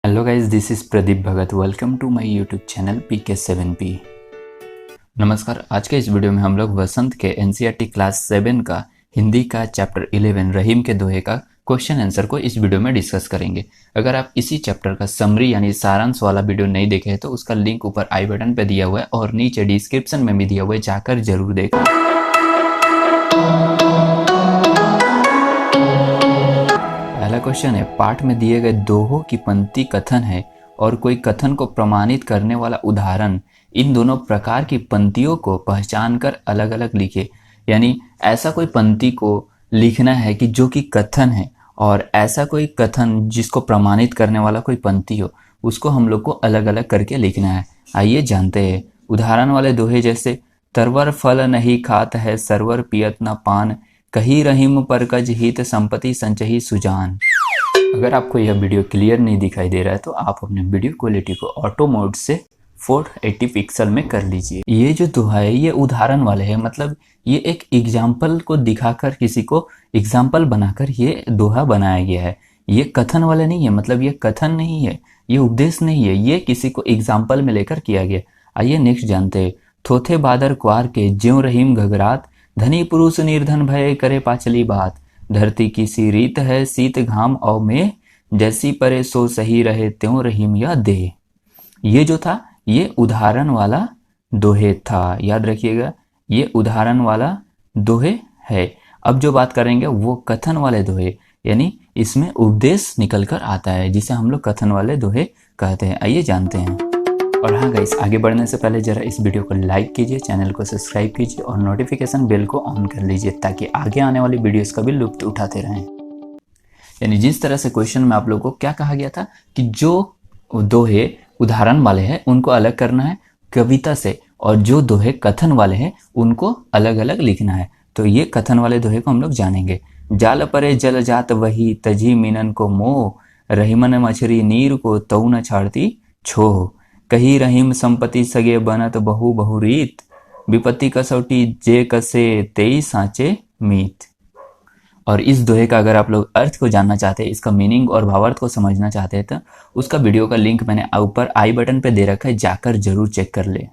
Hello guys, this is Pradeep Bhagat. Welcome to my YouTube channel PK7P। नमस्कार। आज के इस वीडियो में हम लोग वसंत के NCERT क्लास 7 का हिंदी का चैप्टर 11 रहीम के दोहे का क्वेश्चन आंसर को इस वीडियो में डिस्कस करेंगे। अगर आप इसी चैप्टर का समरी यानी सारांश वाला वीडियो नहीं देखे हैं तो उसका लिंक ऊपर आई बटन पे दिया हुआ है और नीचे डिस्क्रिप्शन में भी दिया हुआ है, जाकर जरूर देखें। पहला क्वेश्चन है, पाठ में दिए गए दोहों की पंक्ति कथन है और कोई कथन को प्रमाणित करने वाला उदाहरण। इन दोनों प्रकार की पंक्तियों को पहचान कर अलग अलग लिखे। यानी ऐसा कोई पंक्ति को लिखना है कि जो कि कथन है और ऐसा कोई कथन जिसको प्रमाणित करने वाला कोई पंक्ति हो, उसको हम लोग को अलग अलग करके लिखना है। आइए जानते हैं। उदाहरण वाले दोहे जैसे, तरवर फल नहीं खात है सरवर पियत न पान, कही रहीम पर कज हित संपत्ति संचही सुजान। अगर आपको यह वीडियो क्लियर नहीं दिखाई दे रहा है तो आप अपने वीडियो क्वालिटी को ऑटो मोड से 480 पिक्सल में कर लीजिए। ये जो दोहा है ये उदाहरण वाले हैं, मतलब ये एक एग्जाम्पल को दिखाकर किसी को एग्जाम्पल बनाकर ये दोहा बनाया गया है। ये कथन वाले नहीं है, मतलब ये कथन नहीं है, ये उपदेश नहीं है, ये किसी को एग्जाम्पल में लेकर किया गया। आइए नेक्स्ट जानते हैं। थोथे बादर क्वार के ज्यों रहीम घघरात, धनी पुरुष निर्धन भय करे पाचली बात, धरती की सी रीत है शीत घाम औ में, जैसी परे सो सही रहे त्यों रहीम या दे। ये जो था ये उदाहरण वाला दोहे था, याद रखिएगा, ये उदाहरण वाला दोहे है। अब जो बात करेंगे वो कथन वाले दोहे, यानी इसमें उपदेश निकल कर आता है जिसे हम लोग कथन वाले दोहे कहते हैं। आइए जानते हैं। और हाँ गाइस, आगे बढ़ने से पहले जरा इस वीडियो को लाइक कीजिए, चैनल को सब्सक्राइब कीजिए और नोटिफिकेशन बेल को ऑन कर लीजिए ताकि आगे आने वाली वीडियोस का भी लुत्फ उठाते रहें। यानी जिस तरह से क्वेश्चन में आप लोगों को क्या कहा गया था कि जो दोहे उदाहरण वाले हैं उनको अलग करना है कविता से, और जो दोहे कथन वाले हैं उनको अलग अलग लिखना है। तो ये कथन वाले दोहे को हम लोग जानेंगे। जाल परे जल जात वही, तजी मीनन को मोह, रहीमन मछरी नीर को तऊ न छाड़ती छोह, कही रहीम संपत्ति सगे बनत बहु बहुरीत, विपत्ति कसौटी जे कसे तेई सांचे मीत। और इस दोहे का अगर आप लोग अर्थ को जानना चाहते हैं, इसका मीनिंग और भावार्थ को समझना चाहते हैं तो उसका वीडियो का लिंक मैंने ऊपर आई बटन पे दे रखा है, जाकर जरूर चेक कर ले।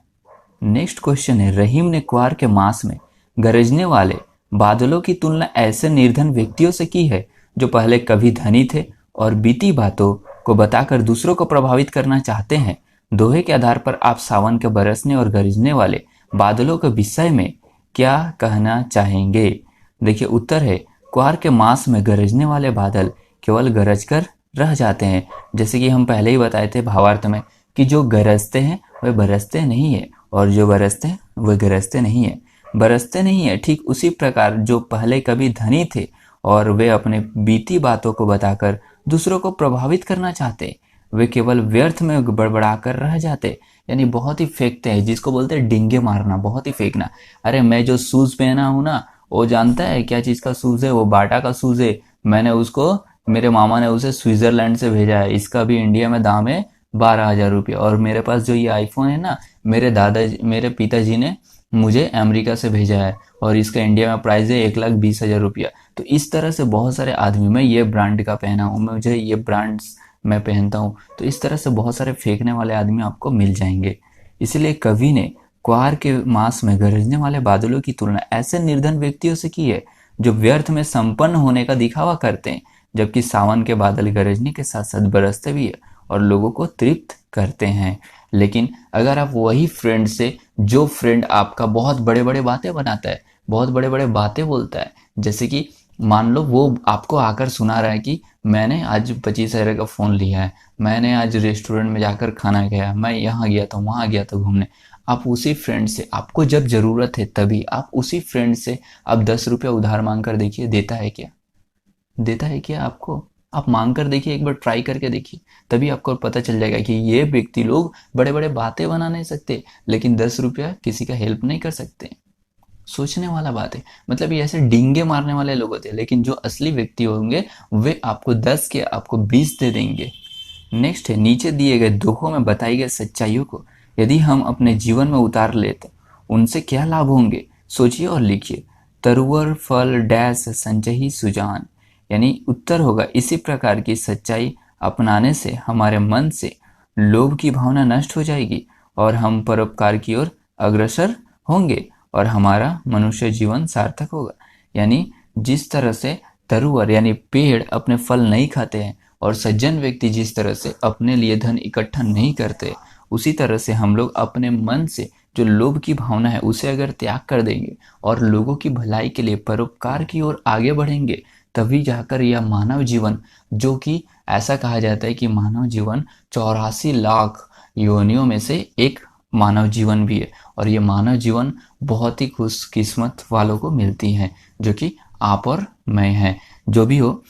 नेक्स्ट क्वेश्चन है, रहीम ने क्वार के मास में गरजने वाले बादलों की तुलना ऐसे निर्धन व्यक्तियों से की है जो पहले कभी धनी थे और बीती बातों को बताकर दूसरों को प्रभावित करना चाहते हैं। दोहे के आधार पर आप सावन के बरसने और गरजने वाले बादलों के विषय में क्या कहना चाहेंगे? देखिए उत्तर है, क्वार के मास में गरजने वाले बादल केवल गरज कर रह जाते हैं। जैसे कि हम पहले ही बताए थे भावार्थ में कि जो गरजते हैं वे बरसते नहीं है और जो बरसते हैं वे गरजते नहीं है, बरसते नहीं है। ठीक उसी प्रकार जो पहले कभी धनी थे और वे अपने बीती बातों को बताकर दूसरों को प्रभावित करना चाहते, वे केवल व्यर्थ में बड़बड़ा कर रह जाते। यानी बहुत ही फेंकते हैं, जिसको बोलते हैं डिंगे मारना, बहुत ही फेंकना। अरे मैं जो शूज पहना हूं ना, वो जानता है क्या चीज का शूज है? वो बाटा का शूज है। मैंने उसको, मेरे मामा ने उसे स्विट्जरलैंड से भेजा है, इसका भी इंडिया में दाम है 12,000 रुपये। और मेरे पास जो ये आईफोन है ना, मेरे पिताजी ने मुझे अमेरिका से भेजा है और इसका इंडिया में प्राइस है 1,20,000 रुपया। तो इस तरह से बहुत सारे आदमी, मैं ये ब्रांड का पहना हूँ, मुझे ये ब्रांड्स मैं पहनता हूँ, तो इस तरह से बहुत सारे फेंकने वाले आदमी आपको मिल जाएंगे। इसलिए कवि ने क्वार के मास में गरजने वाले बादलों की तुलना ऐसे निर्धन व्यक्तियों से की है जो व्यर्थ में संपन्न होने का दिखावा करते हैं, जबकि सावन के बादल गरजने के साथ साथ बरसते भी है और लोगों को तृप्त करते हैं। लेकिन अगर आप वही फ्रेंड से, जो फ्रेंड आपका बहुत बड़े बड़े बातें बनाता है, बहुत बड़े बड़े बातें बोलता है, जैसे कि मान लो वो आपको आकर सुना रहा है कि मैंने आज 25,000 का फ़ोन लिया है, मैंने आज रेस्टोरेंट में जाकर खाना खाया, मैं यहाँ गया था, वहाँ गया था घूमने। आप उसी फ्रेंड से, आपको जब ज़रूरत है तभी आप उसी फ्रेंड से आप 10 रुपया उधार मांग कर देखिए, देता है क्या? देता है क्या आपको? आप मांग कर देखिए, एक बार ट्राई करके देखिए, तभी आपको पता चल जाएगा कि ये व्यक्ति लोग बड़े बड़े बातें बना नहीं सकते लेकिन 10 रुपया किसी का हेल्प नहीं कर सकते। सोचने वाला बात है। मतलब ये ऐसे डींगे मारने वाले लोग होते हैं, लेकिन जो असली व्यक्ति होंगे वे आपको 10 के आपको 20 दे देंगे। नेक्स्ट है, नीचे दिए गए दोहों में बताई गई सच्चाइयों को यदि हम अपने जीवन में उतार ले तो उनसे क्या लाभ होंगे? सोचिए और लिखिए। तरुवर फल डैश संचही सुजान, यानी उत्तर होगा इसी प्रकार की सच्चाई अपनाने से हमारे मन से लोभ की भावना नष्ट हो जाएगी और हम परोपकार की ओर अग्रसर होंगे और हमारा मनुष्य जीवन सार्थक होगा। यानी जिस तरह से तरुवर यानी पेड़ अपने फल नहीं खाते हैं और सज्जन व्यक्ति जिस तरह से अपने लिए धन इकट्ठा नहीं करते, उसी तरह से हम लोग अपने मन से जो लोभ की भावना है उसे अगर त्याग कर देंगे और लोगों की भलाई के लिए परोपकार की ओर आगे बढ़ेंगे, तभी जाकर यह मानव जीवन, जो कि ऐसा कहा जाता है कि मानव जीवन 84 लाख योनियों में से एक मानव जीवन भी है और ये मानव जीवन बहुत ही खुशकिस्मत वालों को मिलती है, जो कि आप और मैं हैं। जो भी हो,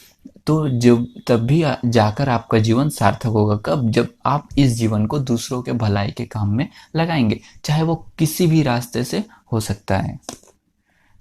तो जब तब भी जाकर आपका जीवन सार्थक होगा। कब? जब आप इस जीवन को दूसरों के भलाई के काम में लगाएंगे, चाहे वो किसी भी रास्ते से हो सकता है।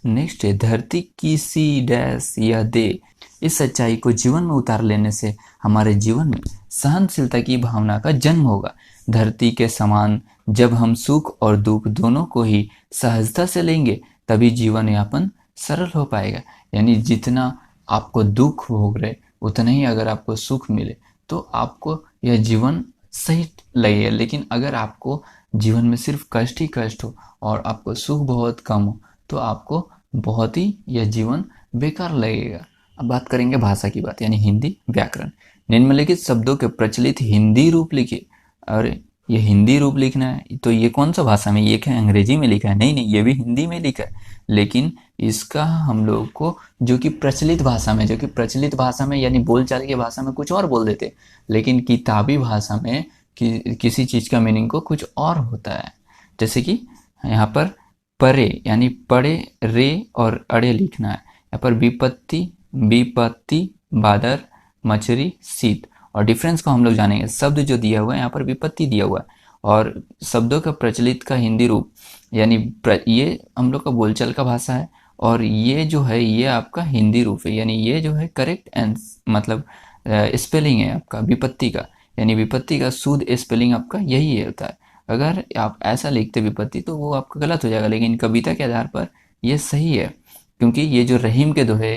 नेक्स्ट है धरती की सी डैश या दे। इस सच्चाई को जीवन में उतार लेने से हमारे जीवन में सहनशीलता की भावना का जन्म होगा। धरती के समान जब हम सुख और दुख दोनों को ही सहजता से लेंगे, तभी जीवन यापन सरल हो पाएगा। यानी जितना आपको दुख भोग रहे, उतना ही अगर आपको सुख मिले तो आपको यह जीवन सही लगेगा। लेकिन अगर आपको जीवन में सिर्फ कष्ट ही कष्ट हो और आपको सुख बहुत कम हो, तो आपको बहुत ही यह जीवन बेकार लगेगा। अब बात करेंगे भाषा की बात, यानी हिंदी व्याकरण। निम्नलिखित शब्दों के प्रचलित हिंदी रूप लिखिए। अरे ये हिंदी रूप लिखना है तो ये कौन सा भाषा में? ये क्या अंग्रेजी में लिखा है? नहीं नहीं, ये भी हिंदी में लिखा है, लेकिन इसका हम लोग को जो कि प्रचलित भाषा में यानी बोलचाल की भाषा में कुछ और बोल देते, लेकिन किताबी भाषा में किसी चीज़ का मीनिंग को कुछ और होता है। जैसे कि यहाँ पर परे यानी पड़े रे और अड़े लिखना है। यहाँ पर विपत्ति, बादर, मछली, शीत। और डिफरेंस को हम लोग जानेंगे। शब्द जो दिया हुआ है यहाँ पर विपत्ति दिया हुआ है और शब्दों का प्रचलित का हिंदी रूप, यानी ये हम लोग का बोलचाल का भाषा है और ये जो है ये आपका हिंदी रूप है, यानी ये जो है करेक्ट मतलब स्पेलिंग है आपका विपत्ति का, यानी विपत्ति का शुद्ध स्पेलिंग आपका यही होता है। अगर आप ऐसा लिखते विपत्ति तो वो आपका गलत हो जाएगा, लेकिन कविता के आधार पर ये सही है, क्योंकि ये जो रहीम के दोहे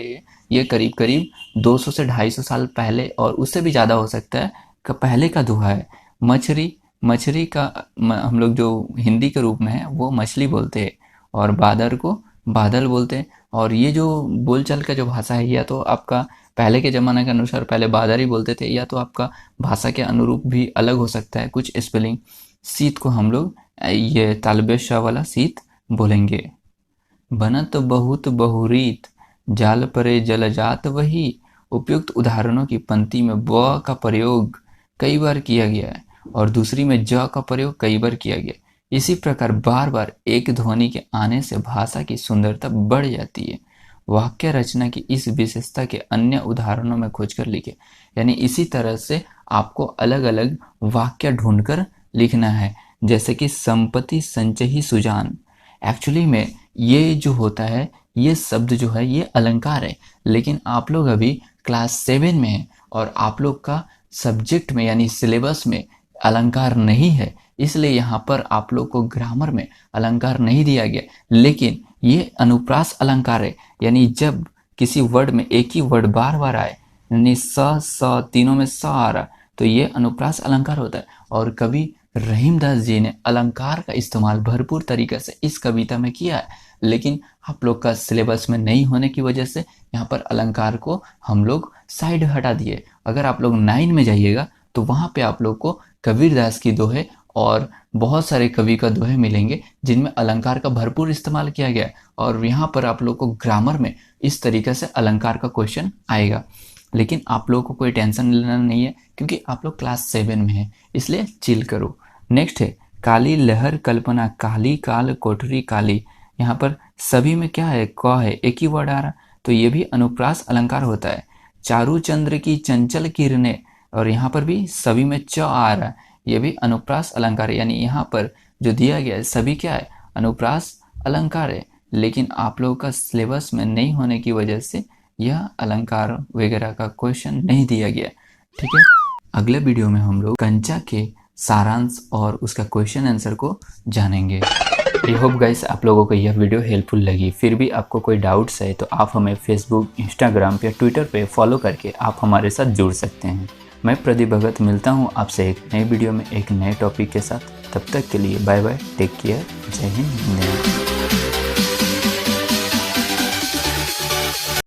ये करीब करीब 200 से 250 साल पहले और उससे भी ज़्यादा हो सकता है का पहले का दोहा है। मछली का हम लोग जो हिंदी के रूप में है वो मछली बोलते हैं और बादर को बादल बोलते हैं। और ये जो बोलचाल का जो भाषा है, या तो आपका पहले के ज़माने के अनुसार पहले बादर ही बोलते थे, या तो आपका भाषा के अनुरूप भी अलग हो सकता है कुछ स्पेलिंग। शीत को हम लोग ये तालबे शाह वाला शीत बोलेंगे। बनत बहुत बहुरीत जाल परे जल जात वही। उपयुक्त उदाहरणों की पंक्ति में ब का प्रयोग कई बार किया गया है और दूसरी में ज का प्रयोग कई बार किया गया। इसी प्रकार बार बार एक ध्वनि के आने से भाषा की सुंदरता बढ़ जाती है। वाक्य रचना की इस विशेषता के अन्य उदाहरणों में खोजकर लिखे। यानी इसी तरह से आपको अलग अलग वाक्य ढूंढकर लिखना है। जैसे कि संपत्ति संचयी सुजान, एक्चुअली में ये जो होता है ये शब्द जो है ये अलंकार है, लेकिन आप लोग अभी क्लास 7 में हैं और आप लोग का सब्जेक्ट में यानी सिलेबस में अलंकार नहीं है, इसलिए यहाँ पर आप लोग को ग्रामर में अलंकार नहीं दिया गया। लेकिन ये अनुप्रास अलंकार है, यानी जब किसी वर्ड में एक ही वर्ड बार बार आए, यानी स तीनों में स आ रहा, तो ये अनुप्रास अलंकार होता है। और कवि रहीमदास जी ने अलंकार का इस्तेमाल भरपूर तरीके से इस कविता में किया है, लेकिन आप लोग का सिलेबस में नहीं होने की वजह से यहाँ पर अलंकार को हम लोग साइड हटा दिए। अगर आप लोग 9 में जाइएगा तो वहाँ पे आप लोग को कबीरदास की दोहे और बहुत सारे कवि का दोहे मिलेंगे जिनमें अलंकार का भरपूर इस्तेमाल किया गया है, और यहाँ पर आप लोग को ग्रामर में इस तरीके से अलंकार का क्वेश्चन आएगा। लेकिन आप लोगों को कोई टेंशन लेना नहीं है, क्योंकि आप लोग क्लास 7 में हैं, इसलिए चिल करो। नेक्स्ट है काली लहर कल्पना काली काल कोठरी काली। यहाँ पर सभी में क्या है? क है, एक ही वर्ड आ रहा, तो ये भी अनुप्रास अलंकार होता है। चारू चंद्र की चंचल किरणें, और यहाँ पर भी सभी में च आ रहा है, ये भी अनुप्रास अलंकार है। यानी यहाँ पर जो दिया गया है सभी क्या है? अनुप्रास अलंकार है, लेकिन आप लोगों का सिलेबस में नहीं होने की वजह से यह अलंकार वगैरह का क्वेश्चन नहीं दिया गया। ठीक है, अगले वीडियो में हम लोग कंचा के सारांश और उसका क्वेश्चन आंसर को जानेंगे। आई होप गाइस आप लोगों को यह वीडियो हेल्पफुल लगी। फिर भी आपको कोई डाउट्स है तो आप हमें फेसबुक, इंस्टाग्राम या ट्विटर पे फॉलो करके आप हमारे साथ जुड़ सकते हैं। मैं प्रदीप भगत मिलता हूँ आपसे एक नए वीडियो में एक नए टॉपिक के साथ। तब तक के लिए बाय बाय, टेक केयर, जय हिंद, वंदे मातरम।